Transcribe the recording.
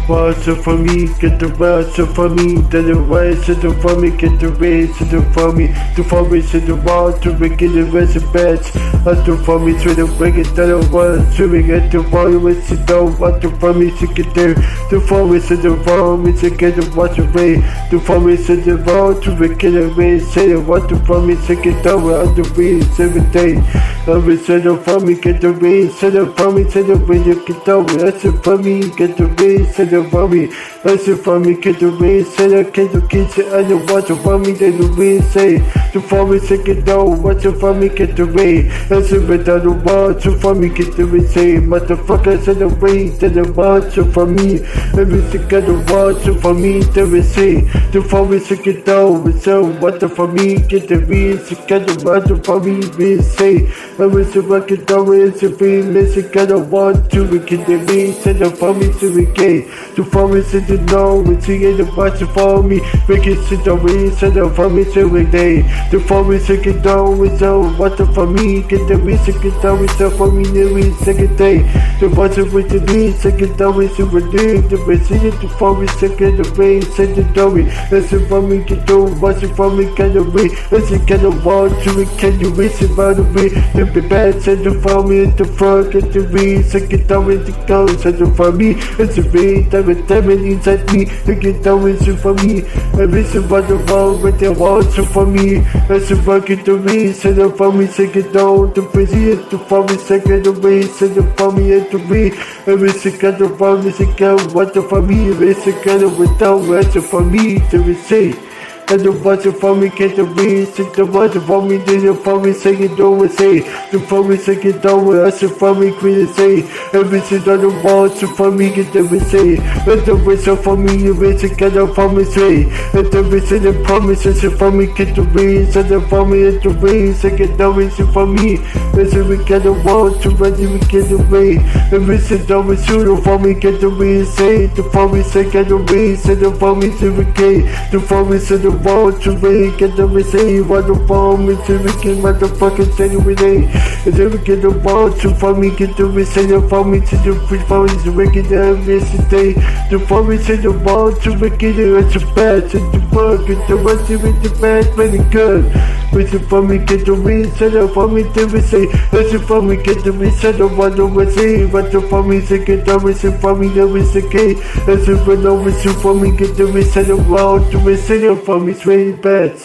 Watch it for me, get the watch it for me, then the right to the for me, get the race to the for me to the wall to make it the rest of beds. Watch it for me to the break it down the wall, to get the volume with the door, watch it for me to get there, the for me to the wall, me to get the watch away, the for me to the wall to make it the race, say it, watch it for me to get over on the race every day. Every single for me, get the race, send it for me to the way you get over, that's it for me, get the race, send it for me, that's it for me, get the race, send it, get the kitchen, and the water for me, then the race, say, the for me to get down, watch it for me, get the race, that's it without the water for me, get the race, say, motherfuckers in the race, then the water for me, everything got the water for me, then we say, the for me to get down, so water for me, get the race, get the water for me, we say, everything rock it down, it's a free, listen, got a want to, we get the race, and the for me to we get, the for me to the know, we see it, the watch for me, we can sit the race, and the for me to we day, the for me to get down, with so water for me, get the race, get down, with so for me, the second day, the water with the race, get down, with the day, the race, the for me to get the race, and the dory, that's it for me, get down, watch it for me, get the race, that's it, get the want to, we can you race it by the way, the bad, send it for me, the front, get the race, get down with the go, send it for me, it's a race, that inside me, get down with it for me, everything about the wall, with the walls for me, that's a bucket to me, send it for me, get down, the president, the for me, second away, send it for me, and to me, everything got the wrong, it's a girl, what the for me, it's a girl without, what's it for me, to receive. And the watch for me, get the race, the watch for me, then the for me, say it over, say, the for me, say it over, I should for me, queen, say, everything on the watch for me, get the say, and the whistle for me, you race together for me, say, and the whistle, the promises for me, get the race, and the for me, and the race, and get the race for me, and so we get the watch to ready, we get the race, and whistle, the whistle for me, get the race, say, the for me, say, get the race, and the for me, say, we get, the for me, say, the want to make get the say what the bomb is we can motherfucking say every day. And then we get the want to for me get the say the for me to the free for me to make it every day. The for me say the want to make it as a bad and the work and the one to make the bad very good. With the for me get the reason the for me to say as the for me get the reason the one to say what the for me say get the reason for me the reason as the one over to for me get the reason the want to say the for me. Very bad.